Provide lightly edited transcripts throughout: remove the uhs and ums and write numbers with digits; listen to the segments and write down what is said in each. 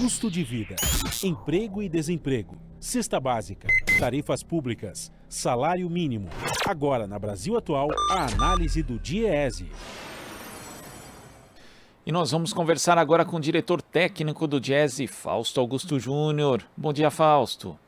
custo de vida, emprego e desemprego, cesta básica, tarifas públicas, salário mínimo. Agora, na Brasil Atual, a análise do DIEESE. E nós vamos conversar agora com o diretor técnico do DIEESE, Fausto Augusto Júnior. Bom dia, Fausto.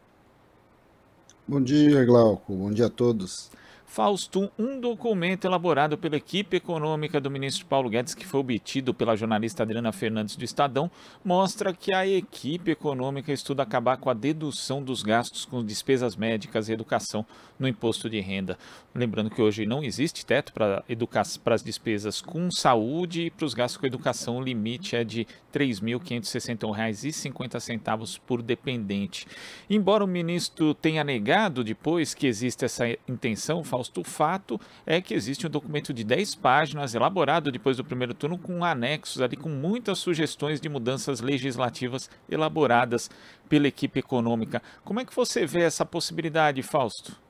Bom dia, Glauco. Bom dia a todos. Fausto, um documento elaborado pela equipe econômica do ministro Paulo Guedes, que foi obtido pela jornalista Adriana Fernandes do Estadão, mostra que a equipe econômica estuda acabar com a dedução dos gastos com despesas médicas e educação no imposto de renda. Lembrando que hoje não existe teto para as despesas com saúde e para os gastos com educação o limite é de R$ 3.561,50 por dependente. Embora o ministro tenha negado depois que existe essa intenção, Fausto, o fato é que existe um documento de 10 páginas, elaborado depois do primeiro turno, com anexos ali, com muitas sugestões de mudanças legislativas elaboradas pela equipe econômica. Como é que você vê essa possibilidade, Fausto?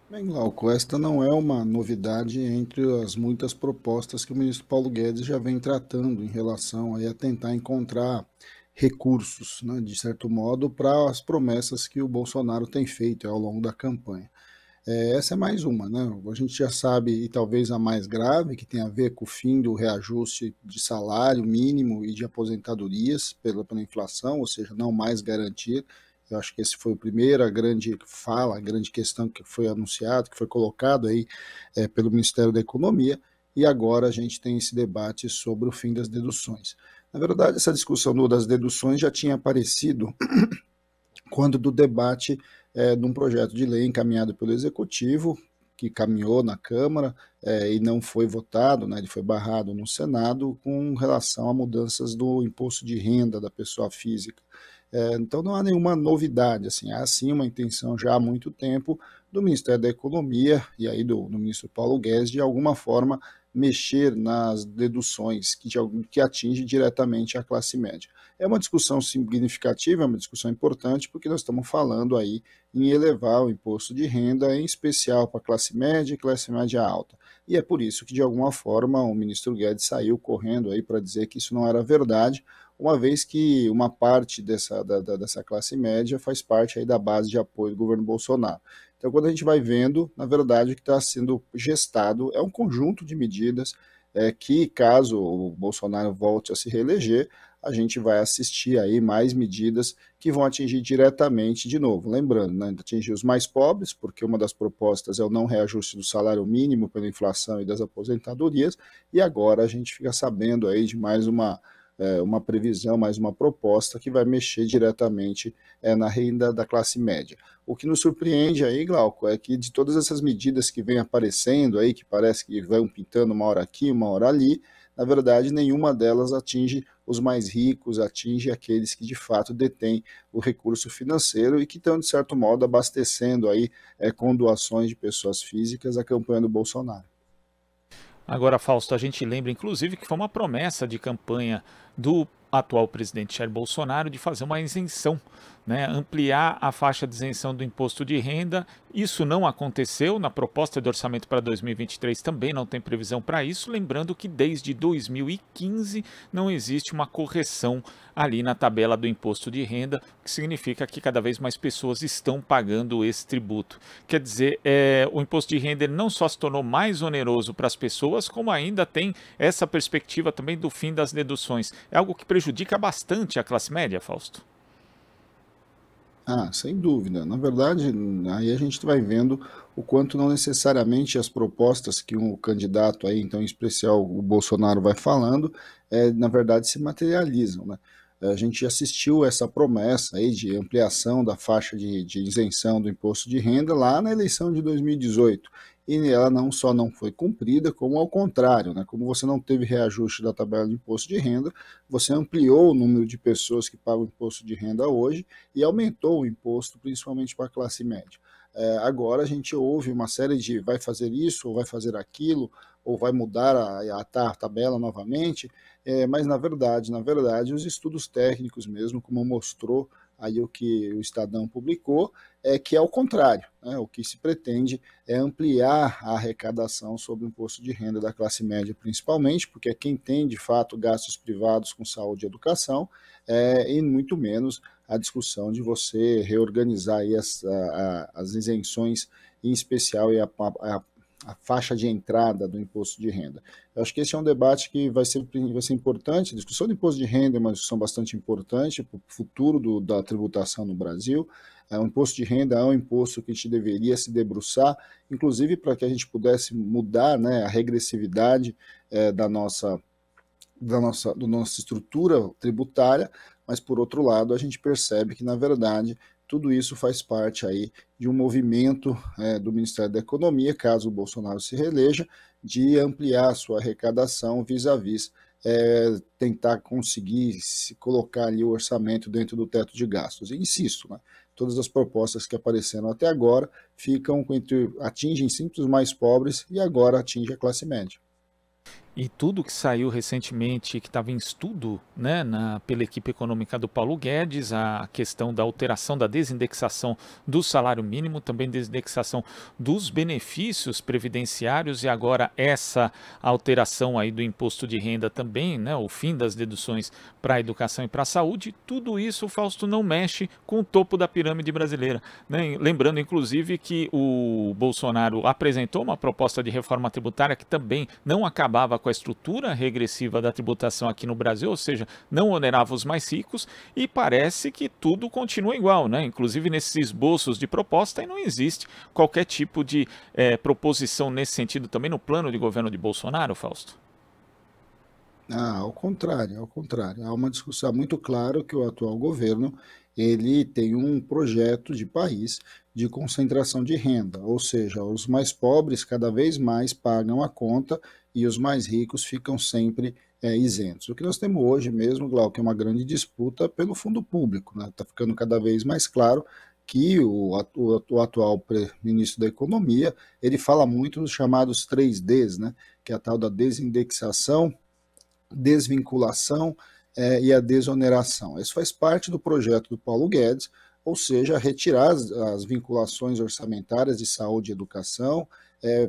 Bem, Glauco, esta não é uma novidade entre as muitas propostas que o ministro Paulo Guedes já vem tratando em relação aí a tentar encontrar recursos, né, de certo modo, para as promessas que o Bolsonaro tem feito ao longo da campanha. Essa é mais uma, né? A gente já sabe, e talvez a mais grave, que tem a ver com o fim do reajuste de salário mínimo e de aposentadorias pela inflação, ou seja, não mais garantir. Eu acho que esse foi a primeira grande fala, a grande questão que foi anunciado, que foi colocado aí pelo Ministério da Economia, e agora a gente tem esse debate sobre o fim das deduções. Na verdade, essa discussão das deduções já tinha aparecido quando do debate de um projeto de lei encaminhado pelo Executivo, que caminhou na Câmara e não foi votado, né, ele foi barrado no Senado, com relação a mudanças do imposto de renda da pessoa física. Então não há nenhuma novidade, assim, há sim uma intenção já há muito tempo do Ministério da Economia e aí do ministro Paulo Guedes de alguma forma mexer nas deduções que atinge diretamente a classe média. É uma discussão significativa, é uma discussão importante, porque nós estamos falando aí em elevar o imposto de renda, em especial para a classe média e classe média alta. E é por isso que, de alguma forma, o ministro Guedes saiu correndo aí para dizer que isso não era verdade, uma vez que uma parte dessa classe média faz parte aí da base de apoio do governo Bolsonaro. Então, quando a gente vai vendo, na verdade, o que está sendo gestado é um conjunto de medidas que, caso o Bolsonaro volte a se reeleger, a gente vai assistir aí mais medidas que vão atingir diretamente, de novo, lembrando, né, atingir os mais pobres, porque uma das propostas é o não reajuste do salário mínimo pela inflação e das aposentadorias, e agora a gente fica sabendo aí de mais uma previsão, mais uma proposta que vai mexer diretamente na renda da classe média. O que nos surpreende aí, Glauco, é que de todas essas medidas que vêm aparecendo aí, que parece que vão pintando uma hora aqui, uma hora ali, na verdade nenhuma delas atinge os mais ricos, atinge aqueles que de fato detêm o recurso financeiro e que estão, de certo modo, abastecendo aí com doações de pessoas físicas a campanha do Bolsonaro. Agora, Fausto, a gente lembra, inclusive, que foi uma promessa de campanha do atual presidente Jair Bolsonaro de fazer uma isenção, né, ampliar a faixa de isenção do imposto de renda. Isso não aconteceu, na proposta de orçamento para 2023 também não tem previsão para isso, lembrando que desde 2015 não existe uma correção ali na tabela do imposto de renda, o que significa que cada vez mais pessoas estão pagando esse tributo. Quer dizer, o imposto de renda ele não só se tornou mais oneroso para as pessoas, como ainda tem essa perspectiva também do fim das deduções. É algo que prejudica bastante a classe média, Fausto? Sem dúvida. Na verdade, aí a gente vai vendo o quanto não necessariamente as propostas que um candidato aí, então em especial o Bolsonaro vai falando, na verdade se materializam, né? A gente assistiu essa promessa aí de ampliação da faixa de isenção do imposto de renda lá na eleição de 2018. E ela não só não foi cumprida, como ao contrário, né? Como você não teve reajuste da tabela de imposto de renda, você ampliou o número de pessoas que pagam imposto de renda hoje e aumentou o imposto, principalmente para a classe média. Agora a gente ouve uma série de vai fazer isso, ou vai fazer aquilo, ou vai mudar a tabela novamente, mas na verdade, os estudos técnicos mesmo, como mostrou aí o que o Estadão publicou é que é o contrário, né? O que se pretende é ampliar a arrecadação sobre o imposto de renda da classe média, principalmente, porque é quem tem, de fato, gastos privados com saúde e educação, e muito menos a discussão de você reorganizar aí as isenções, em especial e a faixa de entrada do imposto de renda. Eu acho que esse é um debate que vai ser importante. A discussão do imposto de renda é uma discussão bastante importante para o futuro da tributação no Brasil. O imposto de renda é um imposto que a gente deveria se debruçar, inclusive para que a gente pudesse mudar, né, a regressividade da nossa estrutura tributária, mas, por outro lado, a gente percebe que, na verdade, tudo isso faz parte aí de um movimento do Ministério da Economia, caso o Bolsonaro se reeleja, de ampliar a sua arrecadação vis-à-vis tentar conseguir se colocar ali o orçamento dentro do teto de gastos. E insisto, né, todas as propostas que apareceram até agora atingem sempre os mais pobres e agora atinge a classe média. E tudo que saiu recentemente, que estava em estudo, né, pela equipe econômica do Paulo Guedes, a questão da alteração da desindexação do salário mínimo, também desindexação dos benefícios previdenciários e agora essa alteração aí do imposto de renda também, né, o fim das deduções para a educação e para a saúde, tudo isso, Fausto, não mexe com o topo da pirâmide brasileira, né? Lembrando, inclusive, que o Bolsonaro apresentou uma proposta de reforma tributária que também não acabava com a estrutura regressiva da tributação aqui no Brasil, ou seja, não onerava os mais ricos, e parece que tudo continua igual, né? Inclusive nesses esboços de proposta, e não existe qualquer tipo de proposição nesse sentido também no plano de governo de Bolsonaro, Fausto? Ao contrário, ao contrário. Há uma discussão muito clara que o atual governo ele tem um projeto de país de concentração de renda, ou seja, os mais pobres cada vez mais pagam a conta e os mais ricos ficam sempre isentos. O que nós temos hoje mesmo, Glauco, é uma grande disputa pelo fundo público, né? Está ficando cada vez mais claro que o atual ministro da Economia, ele fala muito dos chamados 3Ds, né? Que é a tal da desindexação, desvinculação e a desoneração. Isso faz parte do projeto do Paulo Guedes, ou seja, retirar as vinculações orçamentárias de saúde e educação,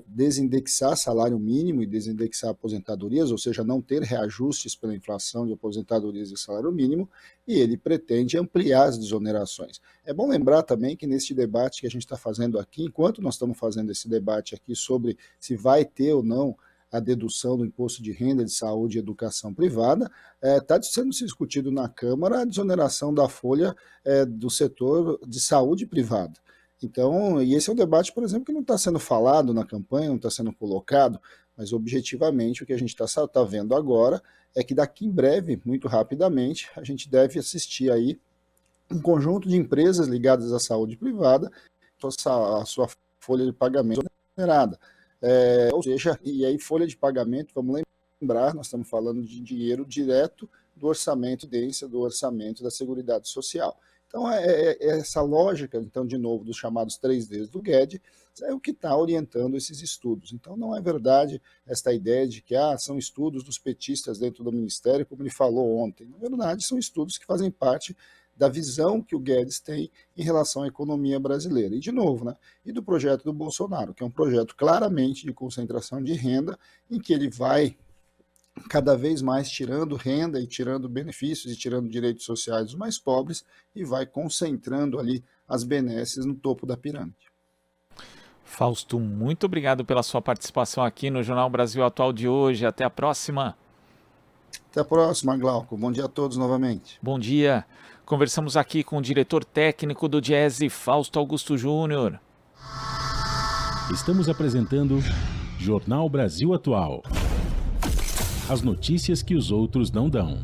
desindexar salário mínimo e desindexar aposentadorias, ou seja, não ter reajustes pela inflação de aposentadorias e salário mínimo, e ele pretende ampliar as desonerações. É bom lembrar também que neste debate que a gente está fazendo aqui, enquanto nós estamos fazendo esse debate aqui sobre se vai ter ou não a dedução do imposto de renda de saúde e educação privada, está sendo discutido na Câmara a desoneração da folha do setor de saúde privada. Então, e esse é um debate, por exemplo, que não está sendo falado na campanha, não está sendo colocado, mas objetivamente o que a gente está vendo agora é que daqui em breve, muito rapidamente, a gente deve assistir aí um conjunto de empresas ligadas à saúde privada, a sua folha de pagamento desonerada. Ou seja, e aí folha de pagamento, vamos lembrar, nós estamos falando de dinheiro direto do orçamento do orçamento da Seguridade Social. Então, essa lógica, então, de novo, dos chamados 3Ds do Guedes, é o que está orientando esses estudos. Então, não é verdade esta ideia de que são estudos dos petistas dentro do Ministério, como ele falou ontem. Na verdade, são estudos que fazem parte da visão que o Guedes tem em relação à economia brasileira. E, de novo, né, e do projeto do Bolsonaro, que é um projeto claramente de concentração de renda, em que ele vai cada vez mais tirando renda e tirando benefícios e tirando direitos sociais dos mais pobres e vai concentrando ali as benesses no topo da pirâmide. Fausto, muito obrigado pela sua participação aqui no Jornal Brasil Atual de hoje. Até a próxima. Até a próxima, Glauco. Bom dia a todos novamente. Bom dia. Conversamos aqui com o diretor técnico do Diese, Fausto Augusto Júnior. Estamos apresentando Jornal Brasil Atual. As notícias que os outros não dão.